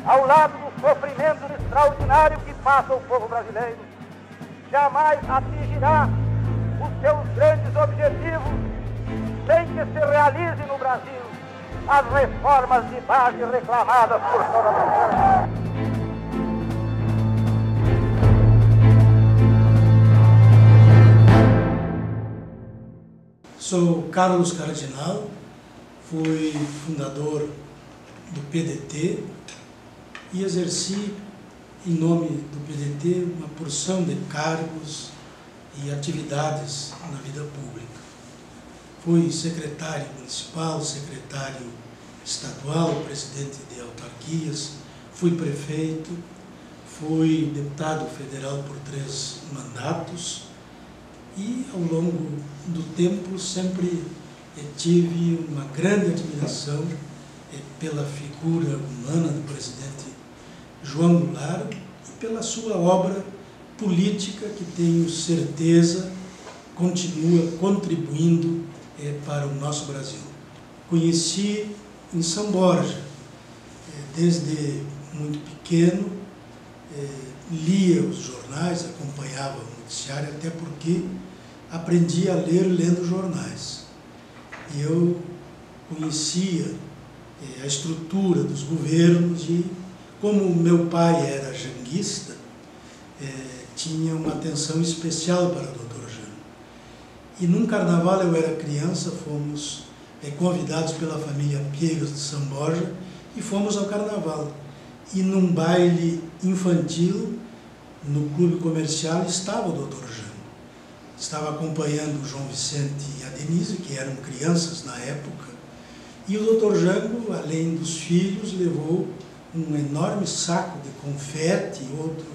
ao lado do sofrimento extraordinário que passa o povo brasileiro, jamais atingirá os seus grandes objetivos sem que se realize no Brasil as reformas de base reclamadas por toda a nação. Sou Carlos Cardinal, fui fundador do PDT e exerci, em nome do PDT, uma porção de cargos e atividades na vida pública. Fui secretário municipal, secretário estadual, presidente de autarquias, fui prefeito, fui deputado federal por 3 mandatos e, ao longo do tempo, sempre tive uma grande admiração pela figura humana do presidente João Goulart e pela sua obra política, que tenho certeza continua contribuindo para o nosso Brasil. Conheci em São Borja, desde muito pequeno, lia os jornais, acompanhava o noticiário, até porque aprendi a ler lendo jornais. E eu conhecia a estrutura dos governos e, como meu pai era janguista, tinha uma atenção especial para o Dr. Jânio. E num carnaval, eu era criança, fomos convidados pela família Pieiros de São Borja e fomos ao carnaval. E num baile infantil, no clube comercial, estava o Dr. Jânio. Estava acompanhando o João Vicente e a Denise, que eram crianças na época, e o Dr. Jânio, além dos filhos, levou um enorme saco de confete, outro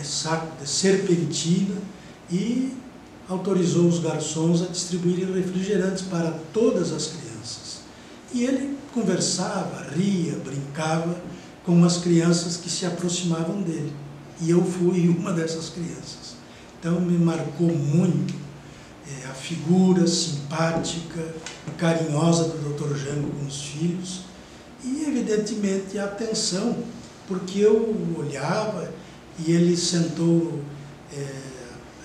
saco de serpentina, e autorizou os garçons a distribuírem refrigerantes para todas as crianças. E ele conversava, ria, brincava com as crianças que se aproximavam dele. E eu fui uma dessas crianças. Então me marcou muito a figura simpática, carinhosa do Dr. Jânio com os filhos e, evidentemente, a atenção, porque eu olhava e ele sentou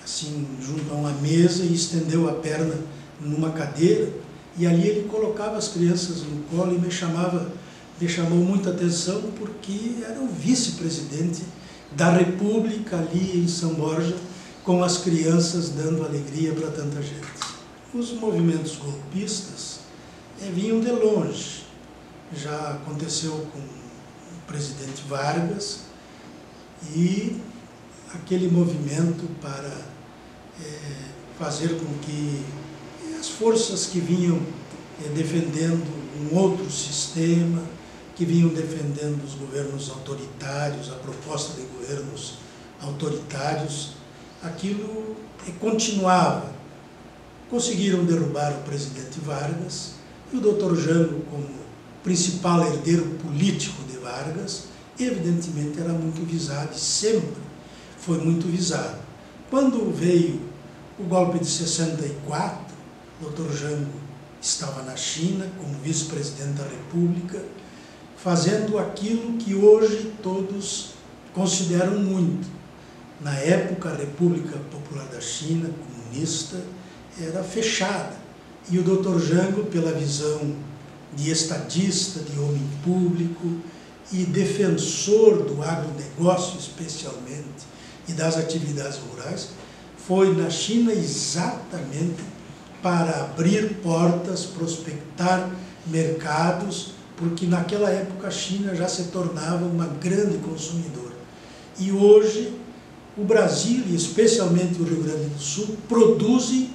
assim, junto a uma mesa e estendeu a perna numa cadeira e ali ele colocava as crianças no colo e me chamou muita atenção porque era o vice-presidente da República ali em São Borja, com as crianças dando alegria para tanta gente. Os movimentos golpistas vinham de longe. Já aconteceu com o presidente Vargas e aquele movimento para fazer com que as forças que vinham defendendo um outro sistema, que vinham defendendo os governos autoritários, a proposta de governos autoritários, aquilo continuava. Conseguiram derrubar o presidente Vargas e o Dr. Jânio, como principal herdeiro político de Vargas, evidentemente era muito visado e sempre foi muito visado. Quando veio o golpe de 64, o Dr. Jânio estava na China como vice-presidente da República, fazendo aquilo que hoje todos consideram muito. Na época, a República Popular da China, comunista, era fechada. E o Dr. Jânio, pela visão de estadista, de homem público e defensor do agronegócio especialmente e das atividades rurais, foi na China exatamente para abrir portas, prospectar mercados, porque naquela época a China já se tornava uma grande consumidora. E hoje o Brasil, e especialmente o Rio Grande do Sul, produzem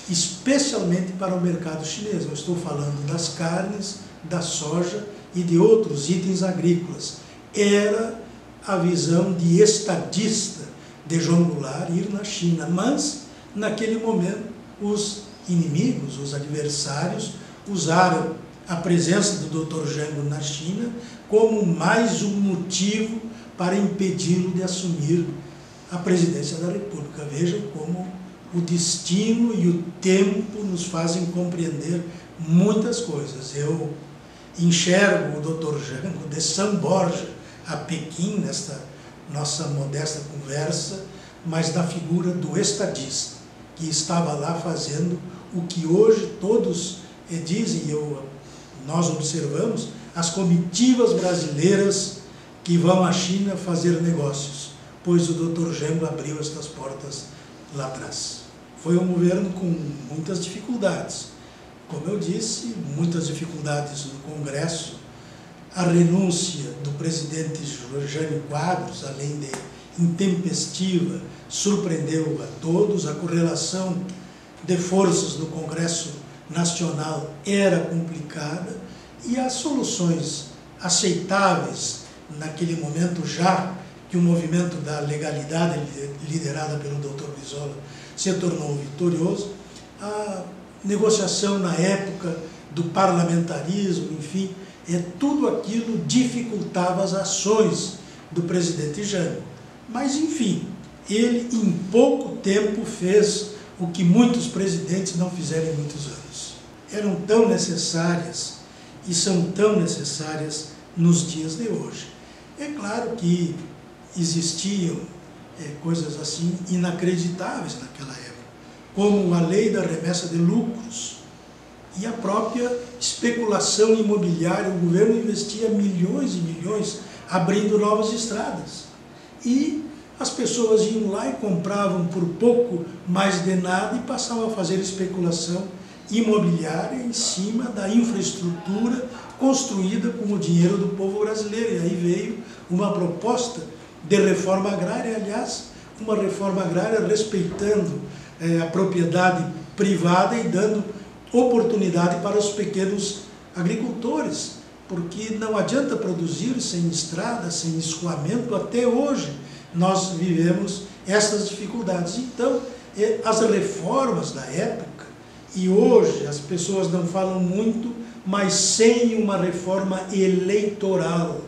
especialmente para o mercado chinês. Eu estou falando das carnes, da soja e de outros itens agrícolas. Era a visão de estadista de João Goulart ir na China, mas naquele momento os inimigos, os adversários, usaram a presença do Dr. Jânio na China como mais um motivo para impedi-lo de assumir a presidência da República. Vejam como o destino e o tempo nos fazem compreender muitas coisas. Eu enxergo o Dr. Jânio de São Borja a Pequim, nesta nossa modesta conversa, mas na figura do estadista, que estava lá fazendo o que hoje todos dizem, nós observamos, as comitivas brasileiras que vão à China fazer negócios, pois o Dr. Jango abriu estas portas lá atrás. Foi um governo com muitas dificuldades, como eu disse, muitas dificuldades no Congresso, a renúncia do presidente Jânio Quadros, além de intempestiva, surpreendeu a todos, a correlação de forças no Congresso Nacional era complicada e as soluções aceitáveis naquele momento, já que o movimento da legalidade liderada pelo Dr. Brizola se tornou vitorioso, a negociação na época do parlamentarismo, enfim, tudo aquilo dificultava as ações do presidente Jango. Mas, enfim, ele em pouco tempo fez o que muitos presidentes não fizeram em muitos anos. Eram tão necessárias e são tão necessárias nos dias de hoje. É claro que existiam coisas assim inacreditáveis naquela época, como a lei da remessa de lucros e a própria especulação imobiliária. O governo investia milhões e milhões abrindo novas estradas. E as pessoas iam lá e compravam por pouco mais de nada e passavam a fazer especulação imobiliária em cima da infraestrutura construída com o dinheiro do povo brasileiro. E aí veio uma proposta de reforma agrária, aliás, uma reforma agrária respeitando a propriedade privada e dando oportunidade para os pequenos agricultores, porque não adianta produzir sem estrada, sem escoamento. Até hoje nós vivemos essas dificuldades. Então, as reformas da época, e hoje as pessoas não falam muito, mas sem uma reforma eleitoral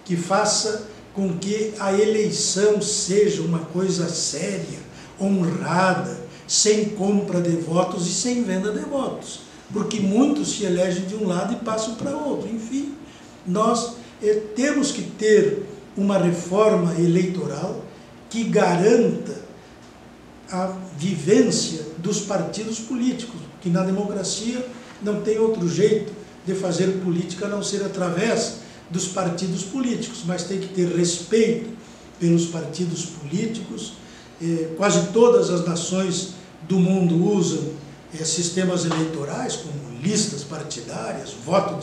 que faça com que a eleição seja uma coisa séria, honrada, sem compra de votos e sem venda de votos, porque muitos se elegem de um lado e passam para outro. Enfim, nós temos que ter uma reforma eleitoral que garanta a vivência dos partidos políticos, que na democracia não tem outro jeito de fazer política a não ser através dos partidos políticos, mas tem que ter respeito pelos partidos políticos. Quase todas as nações do mundo usam sistemas eleitorais, como listas partidárias, voto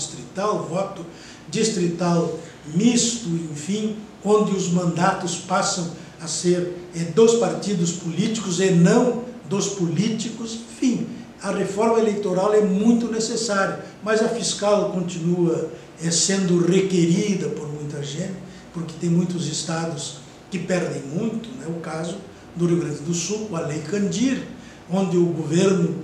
distrital misto, enfim, onde os mandatos passam a ser dos partidos políticos e não dos políticos. Enfim, a reforma eleitoral é muito necessária, mas a fiscal continua sendo requerida por muita gente, porque tem muitos estados que perdem muito, né? O caso do Rio Grande do Sul, com a Lei Candir, onde o governo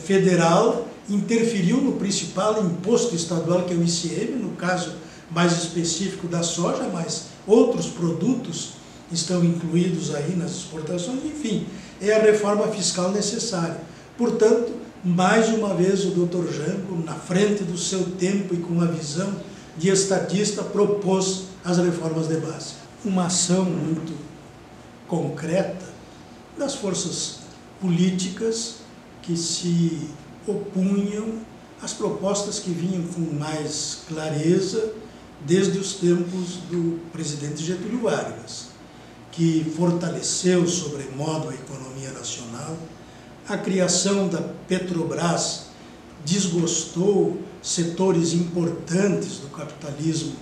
federal interferiu no principal imposto estadual, que é o ICM, no caso mais específico da soja, mas outros produtos estão incluídos aí nas exportações. Enfim, é a reforma fiscal necessária. Portanto, mais uma vez o Dr. Jango, na frente do seu tempo e com uma visão de estadista, propôs as reformas de base. Uma ação muito concreta das forças políticas que se opunham às propostas que vinham com mais clareza desde os tempos do presidente Getúlio Vargas, que fortaleceu sobremodo a economia nacional. A criação da Petrobras desgostou setores importantes do capitalismo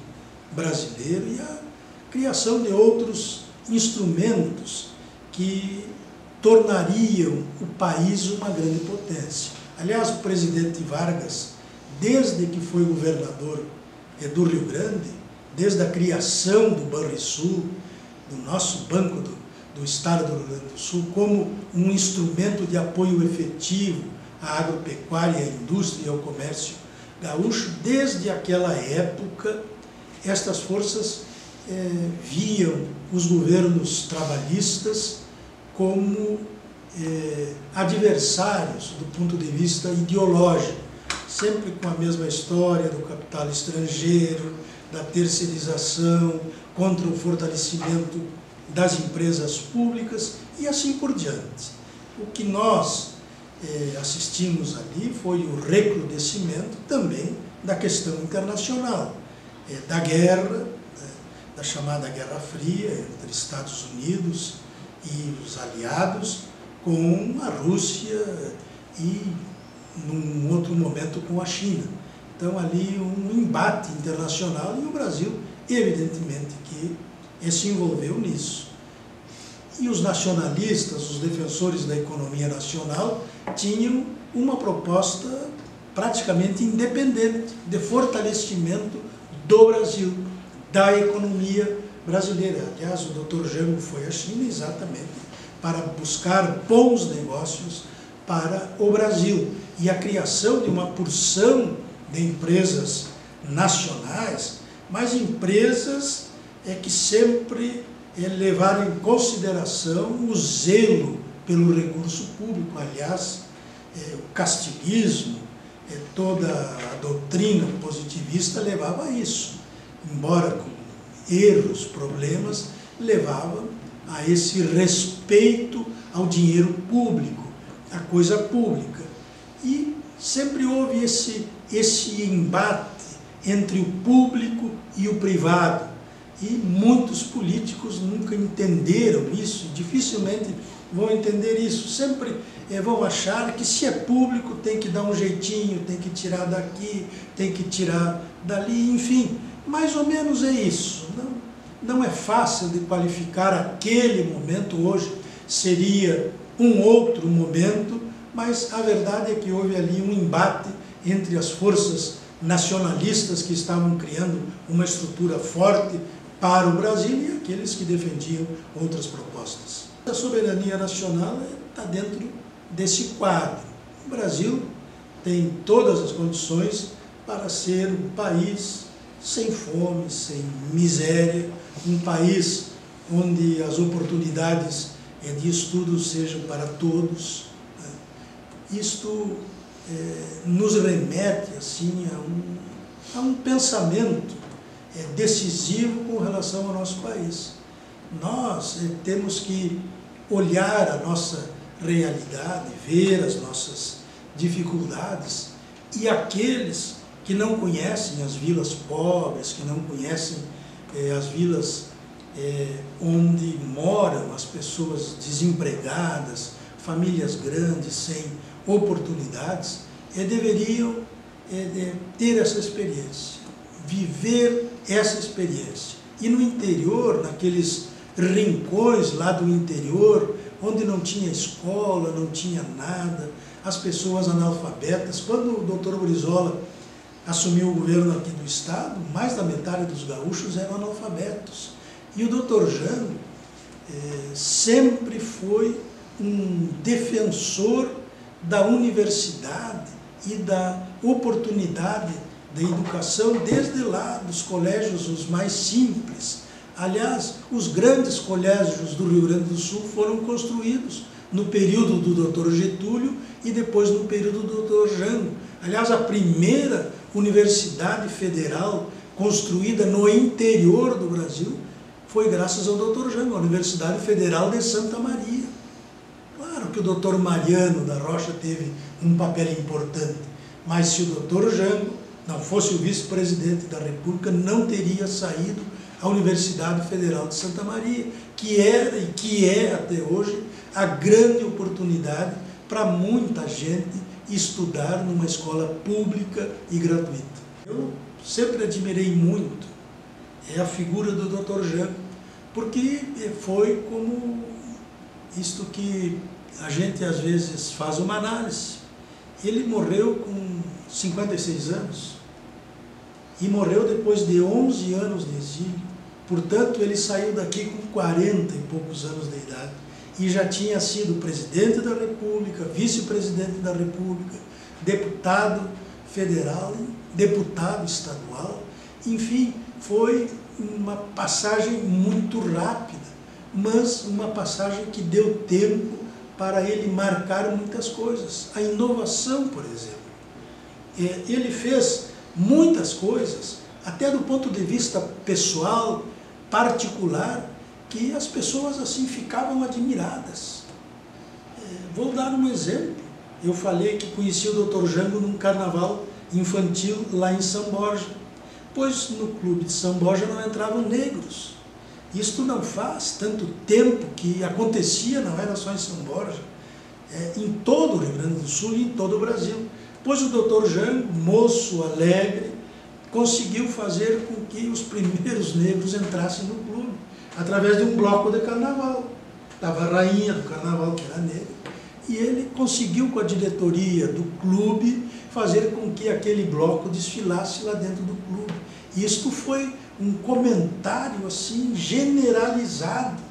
brasileiro e a criação de outros instrumentos que tornariam o país uma grande potência. Aliás, o presidente Vargas, desde que foi governador do Rio Grande, desde a criação do Banrisul, do nosso Banco do Estado do Rio Grande do Sul, como um instrumento de apoio efetivo à agropecuária, à indústria e ao comércio gaúcho, desde aquela época, estas forças viam os governos trabalhistas como adversários do ponto de vista ideológico, sempre com a mesma história do capital estrangeiro, da terceirização, contra o fortalecimento das empresas públicas e assim por diante. O que nós assistimos ali foi o recrudescimento também da questão internacional, da guerra, da chamada Guerra Fria entre Estados Unidos e os aliados, com a Rússia e, num outro momento, com a China. Então, ali um embate internacional e o Brasil, evidentemente, que se envolveu nisso. E os nacionalistas, os defensores da economia nacional, tinham uma proposta praticamente independente de fortalecimento do Brasil, da economia brasileira. Aliás, o Dr. Jango foi à China exatamente para buscar bons negócios para o Brasil. E a criação de uma porção de empresas nacionais, mas empresas que sempre levaram em consideração o zelo pelo recurso público. Aliás, o castiguismo, toda a doutrina positivista levava a isso, embora com erros, problemas, levava a esse respeito ao dinheiro público, à coisa pública. E sempre houve esse embate entre o público e o privado. E muitos políticos nunca entenderam isso, dificilmente vão entender isso. Sempre vão achar que se é público tem que dar um jeitinho, tem que tirar daqui, tem que tirar dali, enfim. Mais ou menos é isso. Não é fácil de qualificar aquele momento, hoje seria um outro momento, mas a verdade é que houve ali um embate entre as forças nacionalistas que estavam criando uma estrutura forte para o Brasil e aqueles que defendiam outras propostas. A soberania nacional está dentro desse quadro. O Brasil tem todas as condições para ser um país sem fome, sem miséria, um país onde as oportunidades de estudo sejam para todos. Isto nos remete assim, a um pensamento decisivo com relação ao nosso país. Nós temos que olhar a nossa realidade, ver as nossas dificuldades, e aqueles que não conhecem as vilas pobres, que não conhecem as vilas onde moram as pessoas desempregadas, famílias grandes, sem oportunidades, deveriam ter essa experiência, viver essa experiência. E no interior, naqueles rincões lá do interior, onde não tinha escola, não tinha nada, as pessoas analfabetas. Quando o Dr. Brizola assumiu o governo aqui do estado, mais da metade dos gaúchos eram analfabetos. E o Dr. Jango sempre foi um defensor da universidade e da oportunidade da educação, desde lá dos colégios os mais simples. Aliás, os grandes colégios do Rio Grande do Sul foram construídos no período do Dr. Getúlio e depois no período do Dr. Jango. Aliás, a primeira universidade federal construída no interior do Brasil foi graças ao Dr. Jango, a Universidade Federal de Santa Maria. Claro que o Dr. Mariano da Rocha teve um papel importante, mas se o Dr. Jango não fosse o vice-presidente da República, não teria saído a Universidade Federal de Santa Maria, que era e que é até hoje a grande oportunidade para muita gente estudar numa escola pública e gratuita. Eu sempre admirei muito a figura do Dr. Jango, porque foi como isto que a gente às vezes faz uma análise. Ele morreu com 56 anos e morreu depois de 11 anos de exílio. Portanto, ele saiu daqui com 40 e poucos anos de idade e já tinha sido presidente da República, vice-presidente da República, deputado federal, deputado estadual. Enfim, foi uma passagem muito rápida, mas uma passagem que deu tempo para ele marcar muitas coisas. A inovação, por exemplo. Ele fez muitas coisas até do ponto de vista pessoal, particular, que as pessoas assim ficavam admiradas. Vou dar um exemplo. Eu falei que conheci o Dr. Jango num carnaval infantil lá em São Borja, pois no clube de São Borja não entravam negros. Isto não faz tanto tempo que acontecia, não era só em São Borja, em todo o Rio Grande do Sul e em todo o Brasil. Pois o Dr. Jango, moço alegre, conseguiu fazer com que os primeiros negros entrassem no clube, através de um bloco de carnaval. Estava a rainha do carnaval, que era negra, e ele conseguiu, com a diretoria do clube, fazer com que aquele bloco desfilasse lá dentro do clube. Isto foi um comentário assim generalizado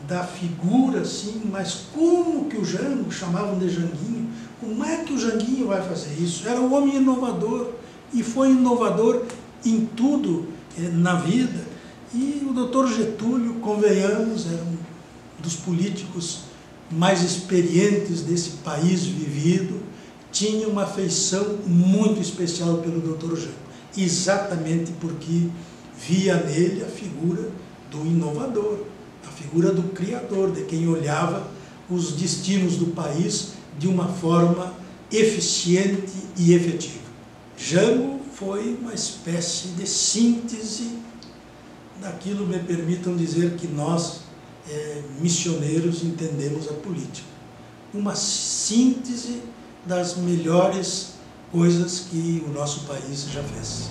da figura, assim, mas como que o Jango, chamavam de Janguinho, como é que o Janguinho vai fazer isso? Era um homem inovador, e foi inovador em tudo na vida. E o Dr. Getúlio, convenhamos, era um dos políticos mais experientes desse país vivido, tinha uma afeição muito especial pelo Dr. Jango, exatamente porque via nele a figura do inovador, a figura do criador, de quem olhava os destinos do país de uma forma eficiente e efetiva. Jango foi uma espécie de síntese daquilo, me permitam dizer, que nós, missioneiros, entendemos a política. Uma síntese das melhores coisas que o nosso país já fez.